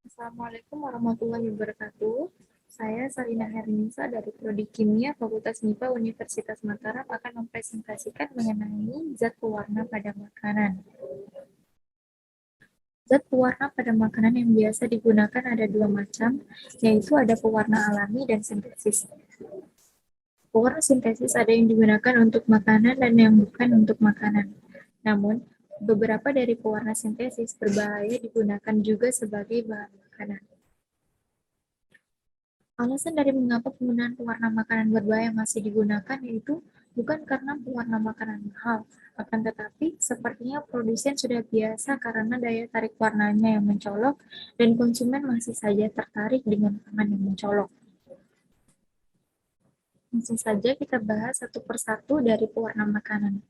Assalamualaikum warahmatullahi wabarakatuh. Saya Sarina Hernisa dari Prodi Kimia Fakultas MIPA Universitas Mataram akan mempresentasikan mengenai zat pewarna pada makanan. Zat pewarna pada makanan yang biasa digunakan ada dua macam, yaitu ada pewarna alami dan sintetis. Pewarna sintesis ada yang digunakan untuk makanan dan yang bukan untuk makanan. Namun, beberapa dari pewarna sintesis berbahaya digunakan juga sebagai bahan makanan. Alasan dari mengapa penggunaan pewarna makanan berbahaya masih digunakan yaitu bukan karena pewarna makanan mahal, akan tetapi sepertinya produsen sudah biasa karena daya tarik warnanya yang mencolok dan konsumen masih saja tertarik dengan tangan yang mencolok. Langsung saja kita bahas satu persatu dari pewarna makanan.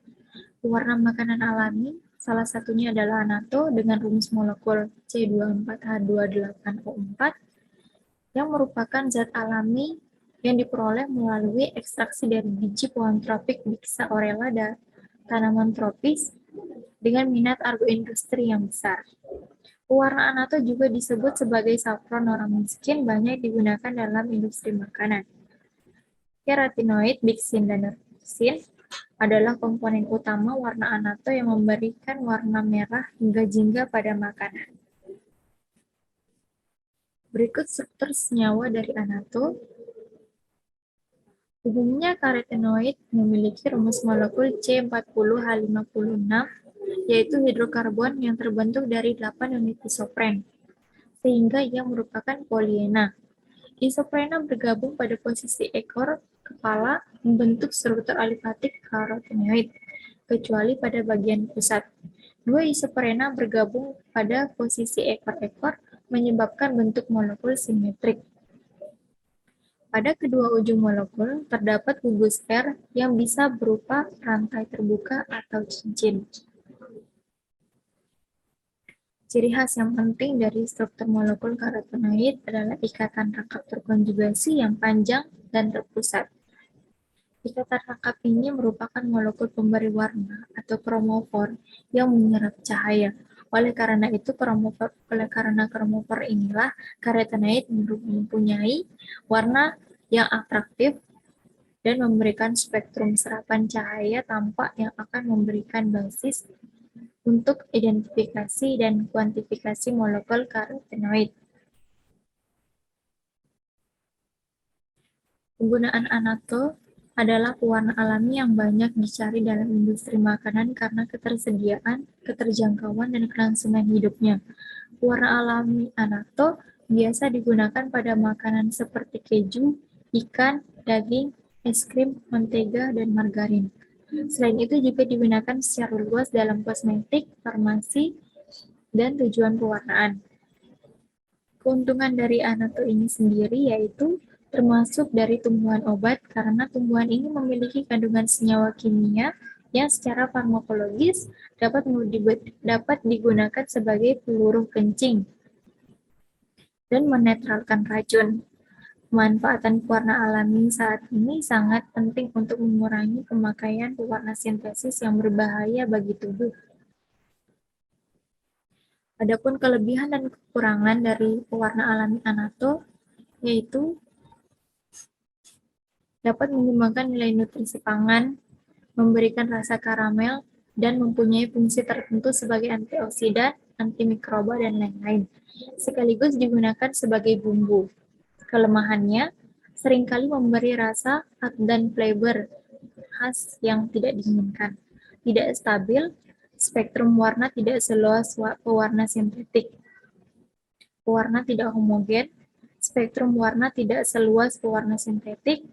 Pewarna makanan alami, salah satunya adalah anato dengan rumus molekul C24H28O4 yang merupakan zat alami yang diperoleh melalui ekstraksi dari biji pohon tropik Bixa orellada, tanaman tropis dengan minat agroindustri yang besar. Pewarna anato juga disebut sebagai safron orang miskin, banyak digunakan dalam industri makanan. Keratinoid, bixin, dan nervsin adalah komponen utama warna anato yang memberikan warna merah hingga jingga pada makanan. Berikut struktur senyawa dari anato. Umumnya karotenoid memiliki rumus molekul C40H56, yaitu hidrokarbon yang terbentuk dari 8 unit isopren, sehingga ia merupakan polyena. Isoprena bergabung pada posisi ekor kepala membentuk struktur alifatik karotenoid, kecuali pada bagian pusat. Dua isoprena bergabung pada posisi ekor-ekor menyebabkan bentuk molekul simetrik. Pada kedua ujung molekul terdapat gugus R yang bisa berupa rantai terbuka atau cincin. Ciri khas yang penting dari struktur molekul karotenoid adalah ikatan rangkap terkonjugasi yang panjang dan terpusat. Ikatan rangkap ini merupakan molekul pemberi warna atau kromofor yang menyerap cahaya. Oleh karena kromofor inilah karotenoid mempunyai warna yang atraktif dan memberikan spektrum serapan cahaya tampak yang akan memberikan basis untuk identifikasi dan kuantifikasi molekul karotenoid. Penggunaan anato adalah pewarna alami yang banyak dicari dalam industri makanan karena ketersediaan, keterjangkauan, dan kelangsungan hidupnya. Pewarna alami anato biasa digunakan pada makanan seperti keju, ikan, daging, es krim, mentega, dan margarin. Selain itu juga digunakan secara luas dalam kosmetik, farmasi, dan tujuan pewarnaan. Keuntungan dari anato ini sendiri yaitu termasuk dari tumbuhan obat karena tumbuhan ini memiliki kandungan senyawa kimia yang secara farmakologis dapat digunakan sebagai peluru kencing dan menetralkan racun. Pemanfaatan pewarna alami saat ini sangat penting untuk mengurangi pemakaian pewarna sintesis yang berbahaya bagi tubuh. Adapun kelebihan dan kekurangan dari pewarna alami anato yaitu dapat menyumbangkan nilai nutrisi pangan, memberikan rasa karamel, dan mempunyai fungsi tertentu sebagai antioksidan, antimikroba, dan lain-lain. Sekaligus digunakan sebagai bumbu. Kelemahannya, seringkali memberi rasa dan flavor khas yang tidak diinginkan. Tidak stabil, spektrum warna tidak seluas pewarna sintetik. Pewarna tidak homogen, spektrum warna tidak seluas pewarna sintetik,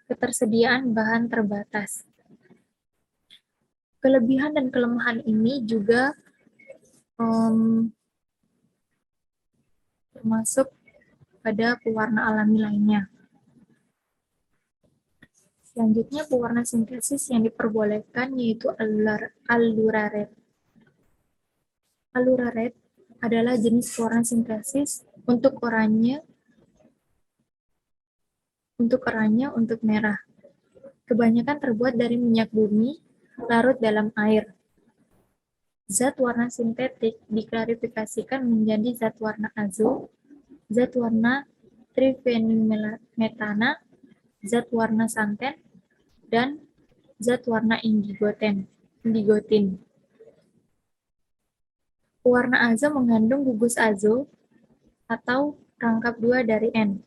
ketersediaan bahan terbatas. Kelebihan dan kelemahan ini juga termasuk pada pewarna alami lainnya. Selanjutnya, pewarna sintesis yang diperbolehkan yaitu aluraret. Aluraret adalah jenis pewarna sintesis untuk oranye, untuk merah. Kebanyakan terbuat dari minyak bumi larut dalam air. Zat warna sintetik diklarifikasikan menjadi zat warna azo, zat warna trifenilmetana, zat warna santen, dan zat warna indigotin. Warna azo mengandung gugus azo atau rangkap 2 dari N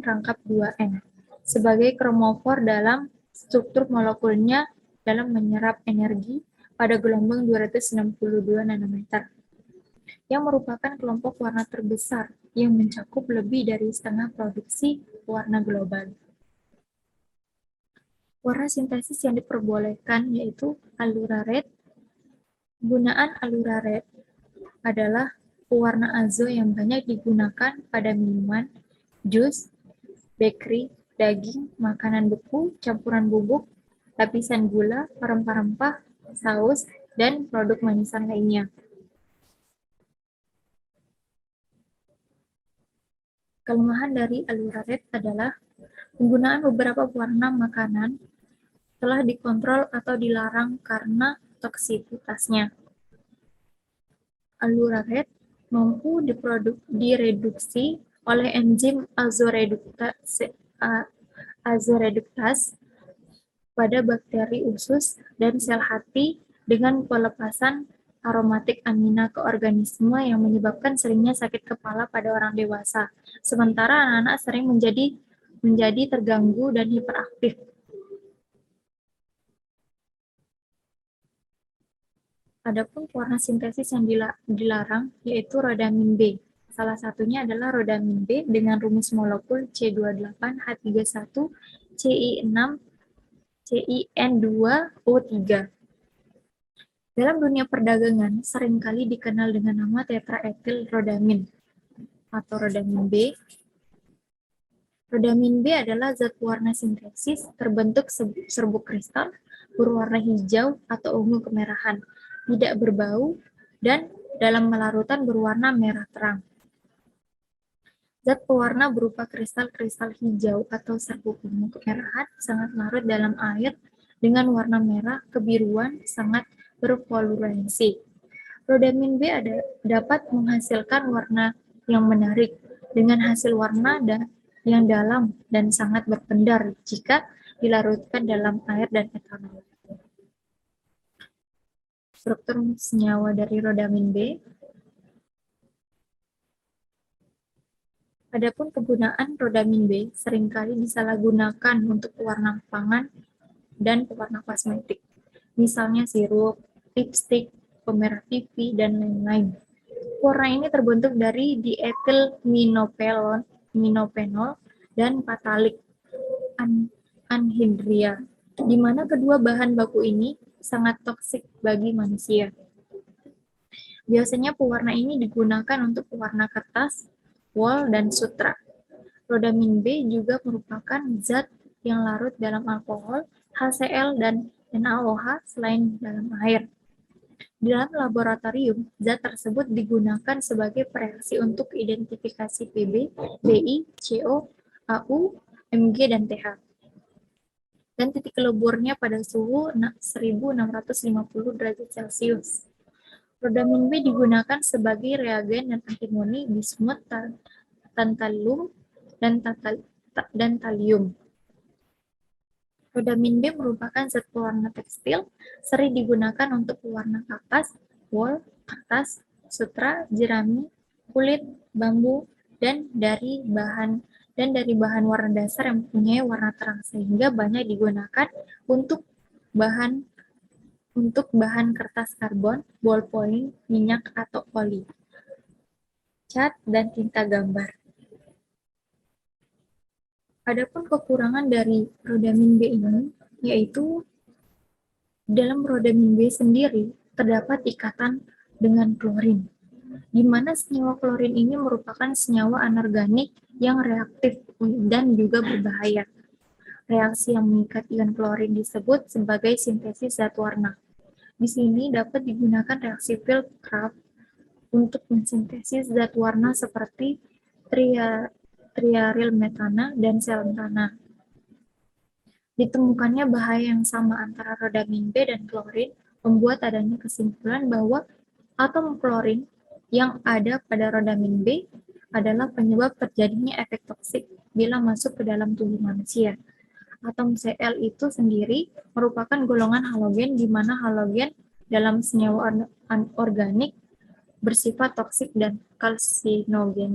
rangkap 2N, sebagai kromofor dalam struktur molekulnya dalam menyerap energi pada gelombang 262 nanometer, yang merupakan kelompok warna terbesar yang mencakup lebih dari setengah produksi warna global. Warna sintesis yang diperbolehkan yaitu Allura Red. Gunaan Allura Red adalah pewarna azo yang banyak digunakan pada minuman, jus, bakery, daging, makanan beku, campuran bubuk, lapisan gula, rempah-rempah, saus, dan produk manisan lainnya. Kelemahan dari Allura Red adalah penggunaan beberapa pewarna makanan telah dikontrol atau dilarang karena toksisitasnya. Allura Red mampu direduksi oleh enzim azoreduktase pada bakteri usus dan sel hati dengan pelepasan aromatik amina ke organisme yang menyebabkan seringnya sakit kepala pada orang dewasa. Sementara anak-anak sering menjadi terganggu dan hiperaktif. Adapun pewarna sintesis yang dilarang yaitu rodamin B. Salah satunya adalah rodamin B dengan rumus molekul C28H31 CI6 CIN2O3. Dalam dunia perdagangan, seringkali dikenal dengan nama tetraetil rodamin atau rodamin B. Rodamin B adalah zat warna sintesis terbentuk serbuk kristal berwarna hijau atau ungu kemerahan, tidak berbau, dan dalam larutan berwarna merah terang. Zat pewarna berupa kristal-kristal hijau atau serbuk ungu kemerahan sangat larut dalam air dengan warna merah kebiruan sangat berfluoresensi. Rodamin B dapat menghasilkan warna yang menarik dengan hasil warna yang dalam dan sangat berpendar jika dilarutkan dalam air dan etanol. Struktur senyawa dari rodamin B. Adapun kegunaan rodamin B seringkali disalahgunakan untuk pewarna pangan dan pewarna kosmetik, misalnya sirup, lipstik, pemerah pipi, dan lain-lain. Warna ini terbentuk dari dietil minopenol dan patalik anhidria, di mana kedua bahan baku ini sangat toksik bagi manusia. Biasanya pewarna ini digunakan untuk pewarna kertas, wol, dan sutra. Rodamin B juga merupakan zat yang larut dalam alkohol, HCl, dan NaOH selain dalam air. Di dalam laboratorium, zat tersebut digunakan sebagai pereaksi untuk identifikasi Pb, Bi, CO, Au, Mg, dan TH. Dan titik leburnya pada suhu 1650 derajat Celcius. Rodamin B digunakan sebagai reagen dan antimoni bismut, tantalum, dan talium. Rodamin B merupakan zat pewarna tekstil, sering digunakan untuk pewarna kapas, wol, kertas, sutra, jerami, kulit, bambu, dan dari bahan warna dasar yang mempunyai warna terang, sehingga banyak digunakan untuk bahan kertas karbon, ballpoint, minyak atau oli, cat, dan tinta gambar. Adapun kekurangan dari rodamin B ini, yaitu dalam rodamin B sendiri terdapat ikatan dengan klorin, di mana senyawa klorin ini merupakan senyawa anorganik yang reaktif dan juga berbahaya. Reaksi yang mengikat ion klorin disebut sebagai sintesis zat warna. Di sini dapat digunakan reaksi Fieldcraft untuk mensintesis zat warna seperti triarilmetana dan selentana. Ditemukannya bahaya yang sama antara rodamin B dan klorin membuat adanya kesimpulan bahwa atom klorin yang ada pada rodamin B adalah penyebab terjadinya efek toksik bila masuk ke dalam tubuh manusia. Atom Cl itu sendiri merupakan golongan halogen di mana halogen dalam senyawa organik bersifat toksik dan karsinogen.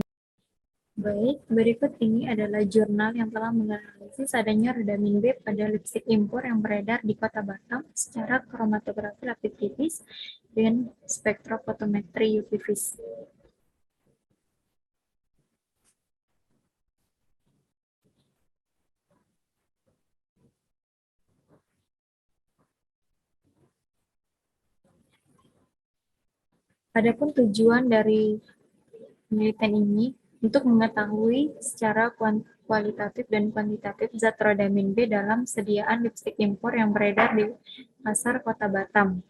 Baik, berikut ini adalah jurnal yang telah menganalisis adanya rodamin B pada lipstik impor yang beredar di Kota Batam secara kromatografi lapis tipis dan spektrofotometri UV vis. Adapun tujuan dari penelitian ini untuk mengetahui secara kualitatif dan kuantitatif zat rodamin B dalam sediaan lipstik impor yang beredar di pasar Kota Batam.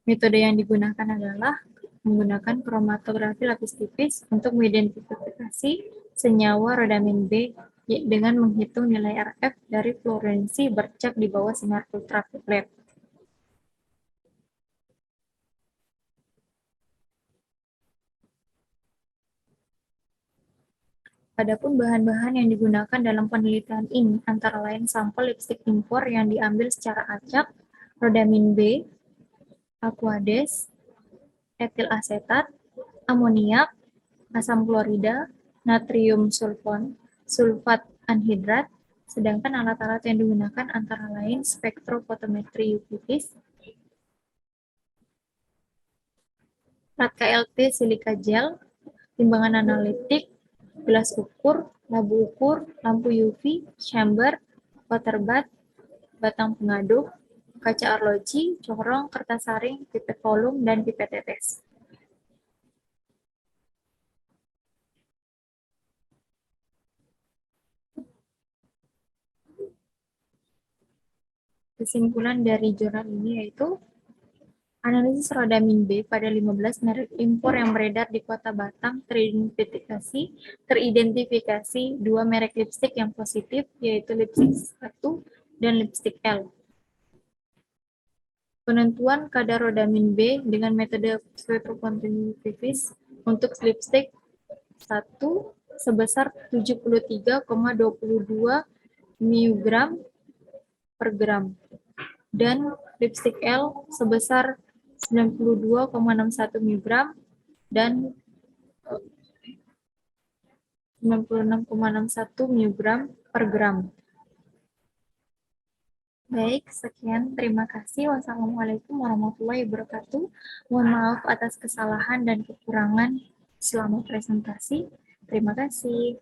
Metode yang digunakan adalah menggunakan kromatografi lapis tipis untuk mengidentifikasi senyawa rodamin B dengan menghitung nilai RF dari fluoresensi bercak di bawah sinar ultraviolet. Adapun bahan-bahan yang digunakan dalam penelitian ini antara lain sampel lipstik impor yang diambil secara acak, rodamin B, aquades, etil asetat, amoniak, asam klorida, natrium sulfat anhidrat, sedangkan alat-alat yang digunakan antara lain spektrofotometri UV vis, plat KLT silika gel, timbangan analitik, gelas ukur, labu ukur, lampu UV, chamber, water bath, batang pengaduk, kaca arloji, corong, kertas saring, pipet volume, dan pipet tetes. Kesimpulan dari jurnal ini yaitu analisis rodamin B pada 15 merek impor yang beredar di Kota Batam teridentifikasi 2 merek lipstik yang positif, yaitu lipstik 1 dan lipstik L. Penentuan kadar rodamin B dengan metode spektrofotometri untuk lipstik 1 sebesar 73,22 mg per gram dan lipstik L sebesar 92,61 mg dan 96,61 mg per gram. Baik, sekian. Terima kasih. Wassalamualaikum warahmatullahi wabarakatuh. Mohon maaf atas kesalahan dan kekurangan selama presentasi. Terima kasih.